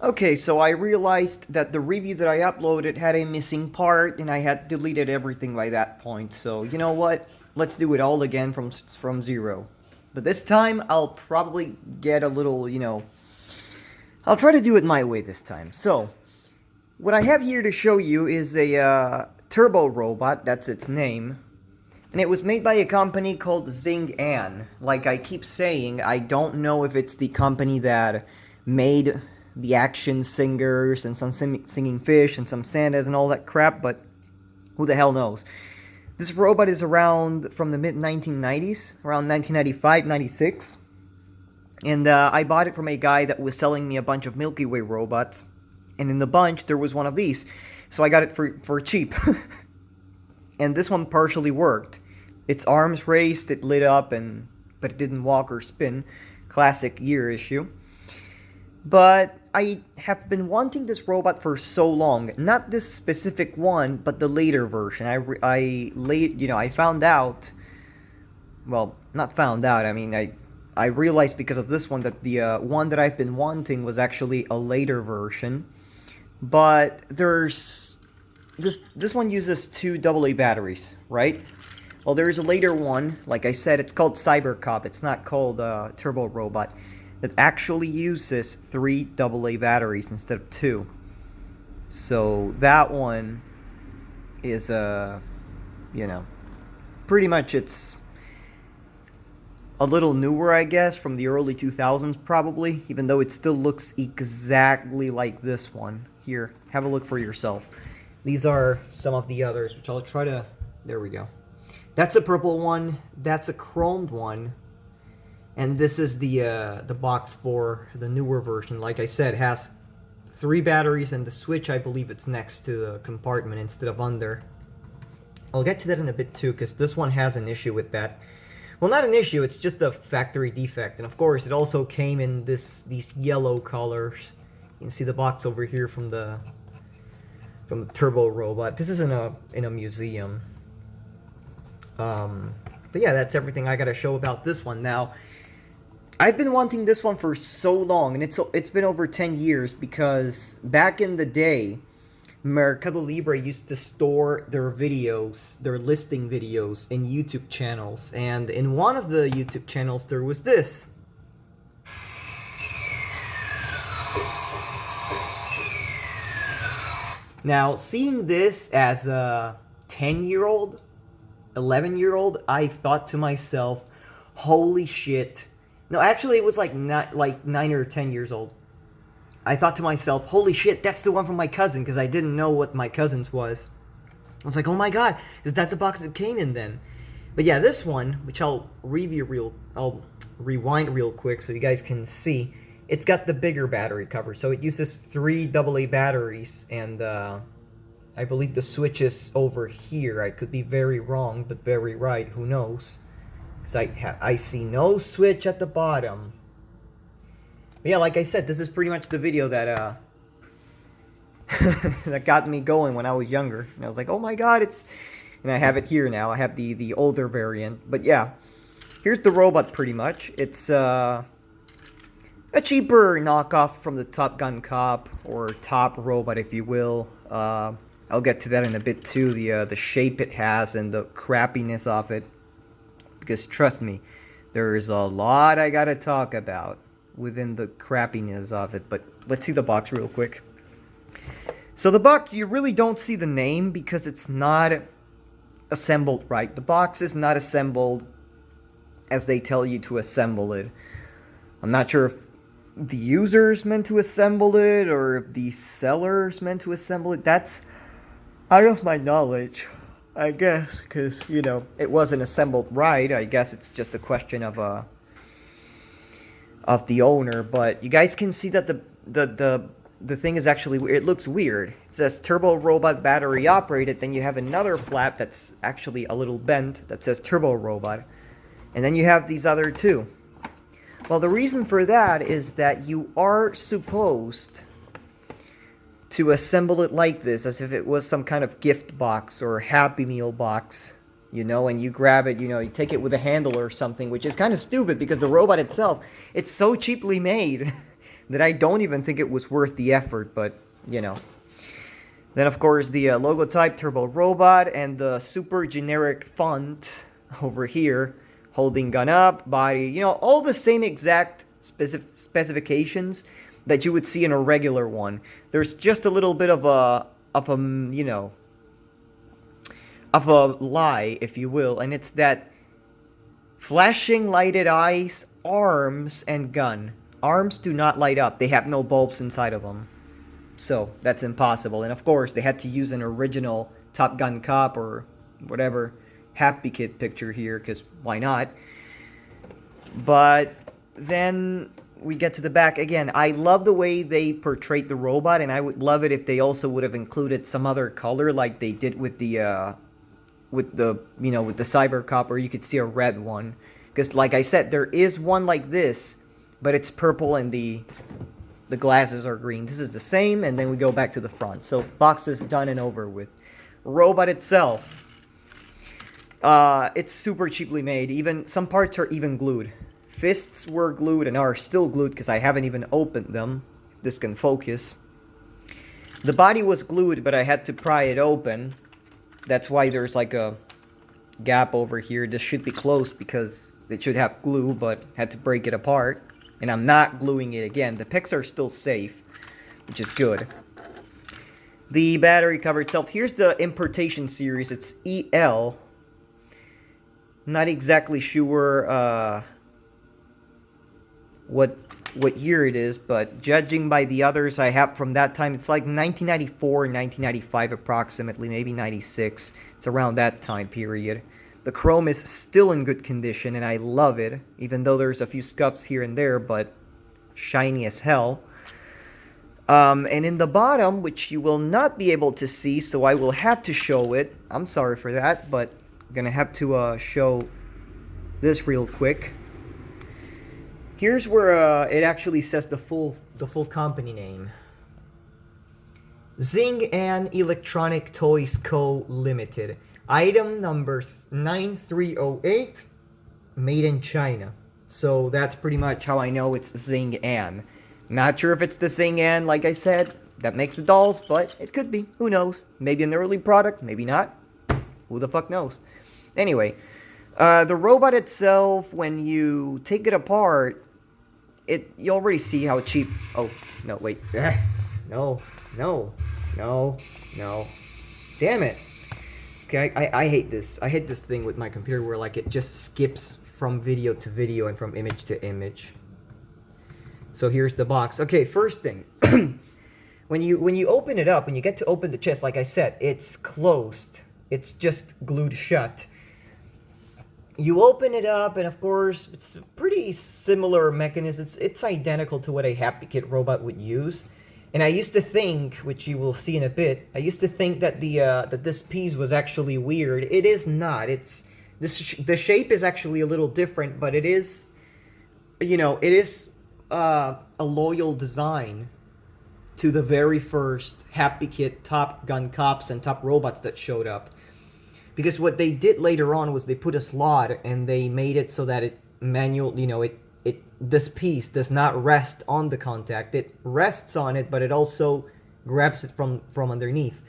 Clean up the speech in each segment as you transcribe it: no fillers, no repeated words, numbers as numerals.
Okay, so I realized that the review that I uploaded had a missing part, and I had deleted everything by that point. So you know what? Let's do it all again from zero. But this time, I'll probably get a little, I'll try to do it my way this time. So, what I have here to show you is a turbo robot. That's its name. And it was made by a company called Xing-An. Like I keep saying, I don't know if it's the company that made the action singers and some singing fish and some Santas and all that crap, but who the hell knows. This robot is around from the mid-1990s, around 1995, 96. And I bought it from a guy that was selling me a bunch of Milky Way robots. And in the bunch, there was one of these. So I got it for cheap. And this one partially worked. Its arms raised, it lit up, but it didn't walk or spin. Classic year issue. But I have been wanting this robot for so long. Not this specific one, but the later version. I found out. Well, not found out. I mean, I realized because of this one that the one that I've been wanting was actually a later version. But there's this one uses two AA batteries, right? Well, there's a later one. Like I said, it's called Cybercop. It's not called Turbo Robot. That actually uses 3 AA batteries instead of 2. So that one is pretty much it's a little newer, I guess, from the early 2000s probably, even though it still looks exactly like this one. Here, have a look for yourself. These are some of the others, which I'll try to... There we go. That's a purple one, that's a chromed one, and this is the box for the newer version. Like I said, it has 3 batteries, and the switch, I believe it's next to the compartment instead of under. I'll get to that in a bit too, because this one has an issue with that. Well, not an issue, it's just a factory defect. And of course, it also came in these yellow colors. You can see the box over here from the Turbo Robot. This is in a museum. But yeah, that's everything I gotta show about this one. Now, I've been wanting this one for so long, and it's been over 10 years, because back in the day, Mercado Libre used to store their videos, their listing videos, in YouTube channels, and in one of the YouTube channels there was this. Now, seeing this as a 10-year-old, 11-year-old, I thought to myself, holy shit. No, actually it was like 9 or 10 years old. I thought to myself, holy shit, that's the one from my cousin, because I didn't know what my cousin's was. I was like, oh my god, is that the box that came in then? But yeah, this one, which I'll rewind real quick so you guys can see, it's got the bigger battery cover, so it uses 3 AA batteries, and I believe the switch is over here. I could be very wrong, but very right, who knows? Because I see no switch at the bottom. But yeah, like I said, this is pretty much the video that that got me going when I was younger. And I was like, oh my god, it's... And I have it here now. I have the older variant. But yeah, here's the robot pretty much. It's a cheaper knockoff from the Top Gun Cop, or Top Robot if you will. I'll get to that in a bit too, the shape it has and the crappiness of it. Because trust me, there's a lot I gotta talk about within the crappiness of it. But let's see the box real quick. So the box, you really don't see the name because it's not assembled right. The box is not assembled as they tell you to assemble it. I'm not sure if the user's meant to assemble it or if the seller's meant to assemble it. That's out of my knowledge, I guess, because, it wasn't assembled right. I guess it's just a question of the owner. But you guys can see that the thing is actually, it looks weird. It says Turbo Robot battery operated, then you have another flap that's actually a little bent that says Turbo Robot. And then you have these other two. Well, the reason for that is that you are supposed to assemble it like this, as if it was some kind of gift box or Happy Meal box, and you grab it, you take it with a handle or something, which is kind of stupid because the robot itself, it's so cheaply made. that I don't even think it was worth the effort, but, you know. Then, of course, the logo type, Turbo Robot, and the super generic font over here, holding gun up, body, you know, all the same exact specifications that you would see in a regular one. There's just a little bit of a you know, of a lie, if you will, and it's that flashing lighted eyes, arms, and gun. Arms do not light up. They have no bulbs inside of them. So, that's impossible. And of course, they had to use an original Top Gun cop or whatever Happy Kid picture here, because why not? But then we get to the back again. I love the way they portrayed the robot, and I would love it if they also would have included some other color like they did with the you know, with the Cyber Cop, or you could see a red one. Because like I said, there is one like this, but it's purple and the glasses are green. This is the same, and then we go back to the front. So box is done and over with. Robot itself, it's super cheaply made. Even some parts are even glued. Fists were glued and are still glued because I haven't even opened them. If this can focus. The body was glued, but I had to pry it open. That's why there's like a gap over here. This should be closed because it should have glue, but had to break it apart. And I'm not gluing it again. The picks are still safe, which is good. The battery cover itself. Here's the importation series. It's EL. Not exactly sure what year it is, but judging by the others I have from that time, it's like 1994, 1995 approximately, maybe 96. It's around that time period. The chrome is still in good condition, and I love it, even though there's a few scuffs here and there, but shiny as hell. And in the bottom, which you will not be able to see, so I will have to show it. I'm sorry for that, but I'm gonna have to show this real quick. Here's where it actually says the full company name. Xing-An Electronic Toys Co. Limited. Item number 9308, made in China. So that's pretty much how I know it's Xing-An. Not sure if it's the Xing-An, like I said, that makes the dolls, but it could be. Who knows? Maybe an early product, maybe not. Who the fuck knows? Anyway, the robot itself, when you take it apart, you already see how cheap... Oh, no, wait. No. Damn it. Okay, I hate this. I hate this thing with my computer where, like, it just skips from video to video and from image to image. So here's the box. Okay, first thing. when you open it up, when you get to open the chest, like I said, it's closed. It's just glued shut. You open it up, and of course, it's a pretty similar mechanism. It's identical to what a Happy Kid robot would use. And I used to think, which you will see in a bit, I used to think that that this piece was actually weird. It is not. The shape is actually a little different, but it is, you know, it is a loyal design to the very first Happy Kid Top Gun cops and top robots that showed up. Because what they did later on was they put a slot and they made it so that it this piece does not rest on the contact. It rests on it, but it also grabs it from underneath.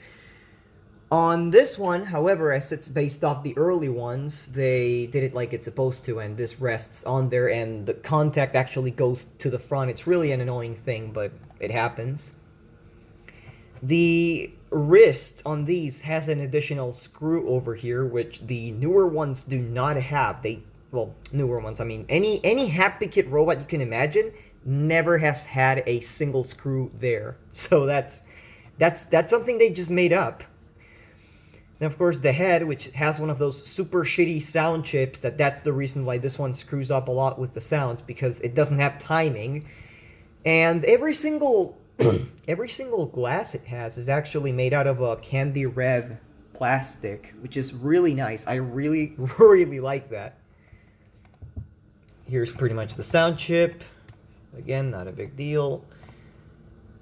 On this one, however, as it's based off the early ones, they did it like it's supposed to, and this rests on there, and the contact actually goes to the front. It's really an annoying thing, but it happens. The wrist on these has an additional screw over here, which the newer ones do not have. Well, newer ones, I mean, any Happy Kid robot you can imagine never has had a single screw there. So that's something they just made up. Then, of course, the head, which has one of those super shitty sound chips, that's the reason why this one screws up a lot with the sounds, because it doesn't have timing. And every single glass it has is actually made out of a candy red plastic, which is really nice. I really, really like that. Here's pretty much the sound chip. Again, not a big deal.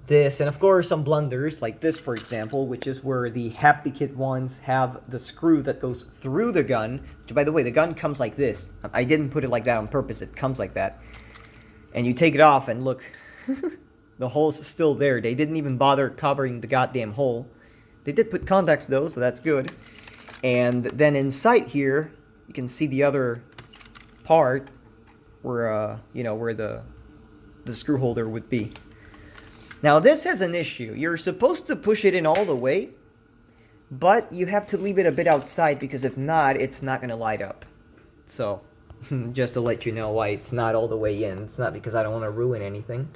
This, and of course some blunders, like this for example, which is where the Happy Kid ones have the screw that goes through the gun. Which, by the way, the gun comes like this. I didn't put it like that on purpose, it comes like that. And you take it off and look, The hole's still there. They didn't even bother covering the goddamn hole. They did put contacts though, so that's good. And then inside here, you can see the other part where, where the screw holder would be. Now this has an issue. You're supposed to push it in all the way, but you have to leave it a bit outside because if not, it's not going to light up. So, just to let you know why it's not all the way in. It's not because I don't want to ruin anything.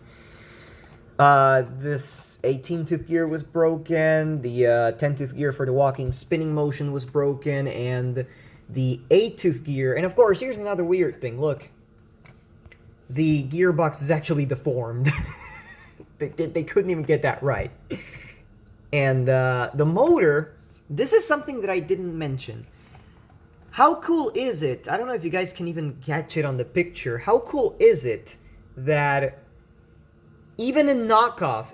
This 18-tooth gear was broken, the 10-tooth gear for the walking spinning motion was broken, and the 8-tooth gear, and of course, here's another weird thing, look. The gearbox is actually deformed. They couldn't even get that right. And the motor, this is something that I didn't mention. How cool is it? I don't know if you guys can even catch it on the picture. How cool is it that even in a knockoff,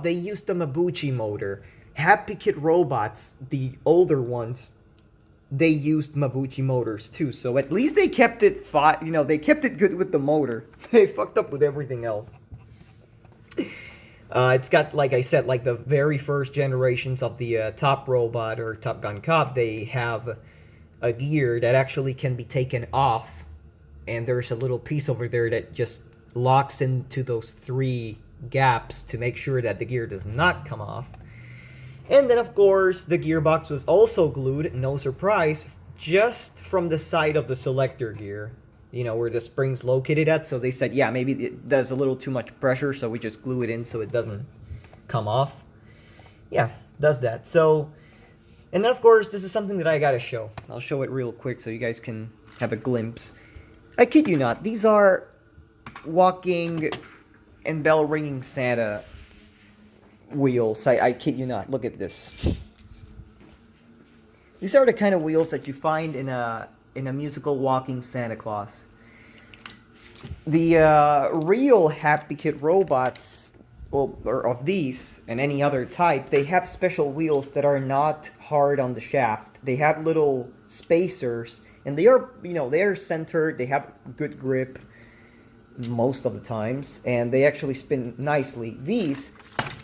they used the Mabuchi motor. Happy Kid Robots, the older ones, they used Mabuchi motors too. So at least they kept it they kept it good with the motor. They fucked up with everything else. It's got, like I said, like the very first generations of the Top Robot or Top Gun Cop, they have a gear that actually can be taken off, and there's a little piece over there that just locks into those 3 gaps to make sure that the gear does not come off. And then, of course, the gearbox was also glued, no surprise, just from the side of the selector gear. You know, where the spring's located at, so they said, yeah, maybe it does a little too much pressure, so we just glue it in so it doesn't come off. Yeah, does that. So, and then, of course, this is something that I gotta show. I'll show it real quick so you guys can have a glimpse. I kid you not, these are walking and bell ringing Santa wheels. I kid you not. Look at this. These are the kind of wheels that you find in a musical walking Santa Claus. The real Happy Kid Robots, well, or of these and any other type, they have special wheels that are not hard on the shaft. They have little spacers, and they are, they are centered. They have good grip most of the times, and they actually spin nicely. These,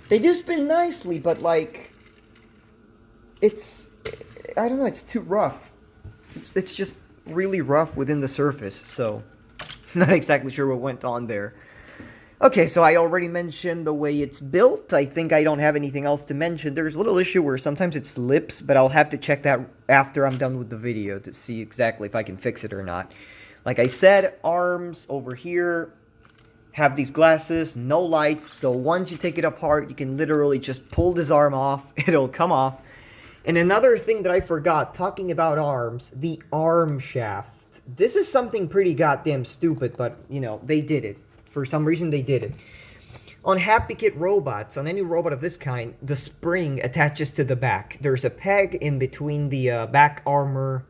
they do spin nicely, but like, I don't know, it's too rough. It's just really rough within the surface, so not exactly sure what went on there. Okay, so I already mentioned the way it's built. I think I don't have anything else to mention. There's a little issue where sometimes it slips, but I'll have to check that after I'm done with the video to see exactly if I can fix it or not. Like I said, arms over here have these glasses, no lights, so once you take it apart, you can literally just pull this arm off, it'll come off. And another thing that I forgot, talking about arms, the arm shaft. This is something pretty goddamn stupid, but, they did it. For some reason, they did it. On Happy Kid Robots, on any robot of this kind, the spring attaches to the back. There's a peg in between the back armor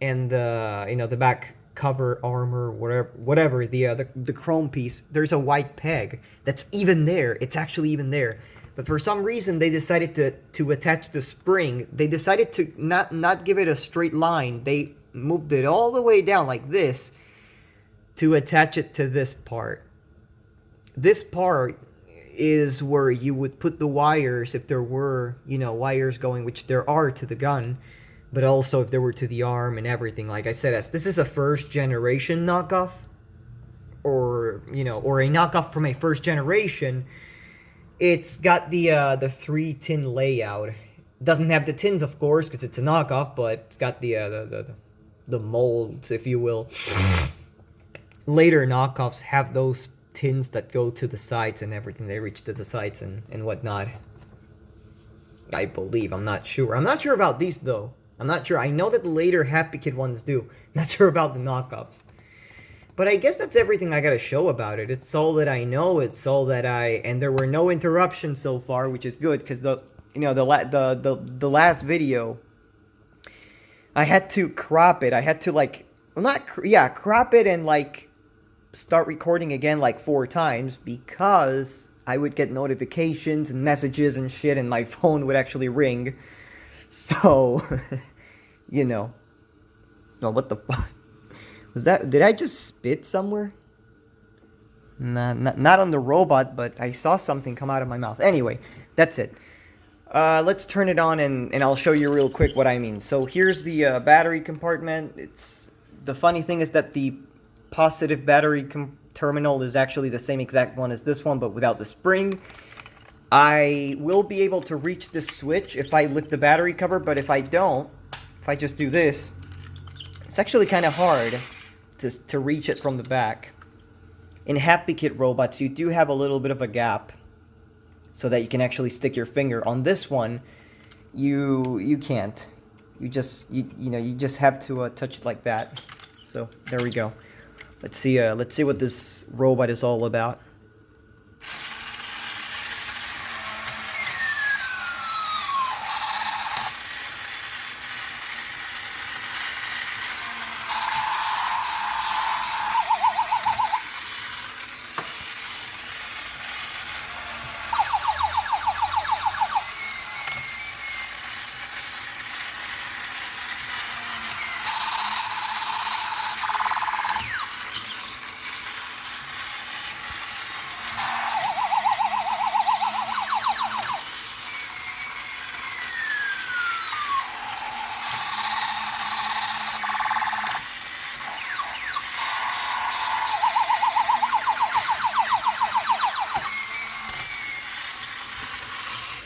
and the back cover armor, whatever, the chrome piece. There's a white peg that's even there. It's actually even there. But for some reason, they decided to attach the spring. They decided to not give it a straight line. They moved it all the way down like this to attach it to this part. This part is where you would put the wires if there were, wires going, which there are, to the gun, but also if there were to the arm and everything. Like I said, as this is a first generation knockoff, or a knockoff from a first generation, it's got the 3-tin layout. It doesn't have the tins, of course, because it's a knockoff, but it's got the molds, if you will. Later knockoffs have those tins that go to the sides and everything. They reach to the sides and whatnot. I believe. I'm not sure. I'm not sure about these, though. I'm not sure. I know that the later Happy Kid ones do. Not sure about the knockoffs. But I guess that's everything I gotta show about it. It's all that I know. It's all that and there were no interruptions so far, which is good, because the last video, I had to crop it. I had to crop it and start recording again 4 times, because I would get notifications and messages and shit, and my phone would actually ring. So, Oh, what the fuck? Was that, did I just spit somewhere? Not on the robot, but I saw something come out of my mouth. Anyway, that's it. Let's turn it on and I'll show you real quick what I mean. So here's the battery compartment. The funny thing is that the positive battery terminal is actually the same exact one as this one, but without the spring. I will be able to reach this switch if I lift the battery cover, but if I don't, if I just do this, it's actually kind of hard to reach it from the back. In Happy Kit robots, you do have a little bit of a gap so that you can actually stick your finger. On this one, you can't. You just have to touch it like that. So there we go. Let's see what this robot is all about.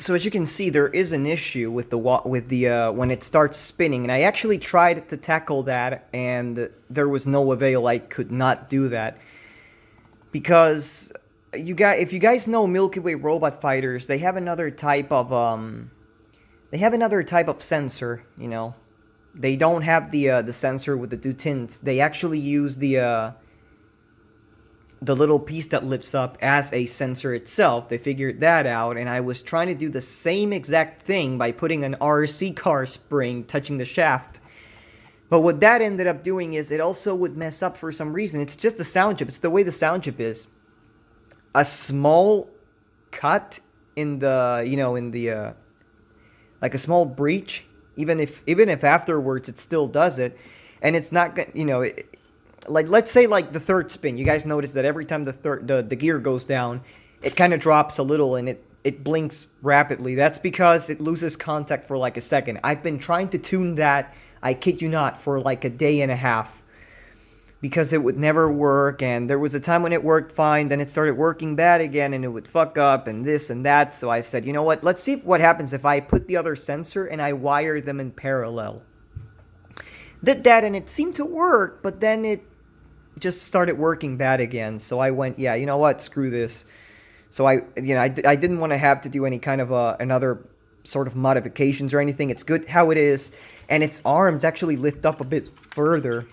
So as you can see, there is an issue with the when it starts spinning, and I actually tried to tackle that, and there was no avail. I could not do that because if you guys know Milky Way robot fighters, they have another type of sensor. You know, they don't have the sensor with the two tints. They actually use the little piece that lifts up as a sensor itself. They figured that out, and I was trying to do the same exact thing by putting an RC car spring touching the shaft. But what that ended up doing is it also would mess up for some reason. It's just the sound chip. It's the way the sound chip is. A small cut in the like a small breach, even if afterwards it still does it, and it's not gonna, like, let's say like the third spin, you guys notice that every time the gear goes down, it kind of drops a little and it blinks rapidly. That's because it loses contact for like a second. I've been trying to tune that, I kid you not, for like a day and a half because it would never work, and there was a time when it worked fine, then it started working bad again, and it would fuck up and this and that. So I said, you know what, let's see what happens if I put the other sensor and I wire them in parallel. Did that and it seemed to work, but then it just started working bad again. So I went, yeah, you know what, screw this. So I didn't want to have to do any kind of another sort of modifications or anything. It's good how it is, and its arms actually lift up a bit further.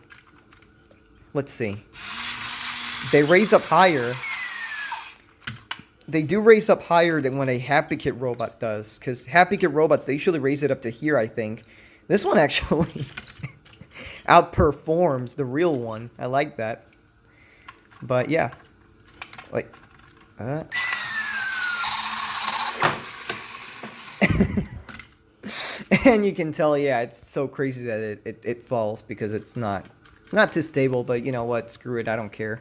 Let's see. They raise up higher. They do raise up higher than what a Happy Kit robot does, because Happy Kit robots, they usually raise it up to here, I think. This one actually outperforms the real one. I like that. But yeah, like and you can tell, yeah, it's so crazy that it falls because it's not too stable. But you know what, screw it, I don't care.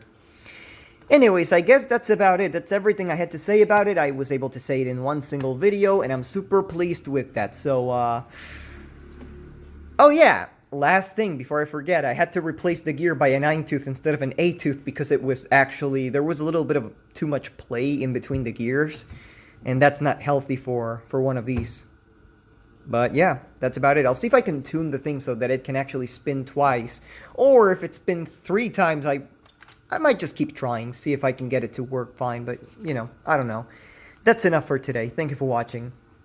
Anyways, I guess that's about it. That's everything I had to say about it. I was able to say it in one single video, and I'm super pleased with that. So oh yeah, last thing before I forget, I had to replace the gear by a 9-tooth instead of an 8-tooth because it was actually, there was a little bit of too much play in between the gears, and that's not healthy for one of these. But yeah, that's about it. I'll see if I can tune the thing so that it can actually spin twice, or if it spins 3 times, I might just keep trying, see if I can get it to work fine, but you know, I don't know. That's enough for today. Thank you for watching.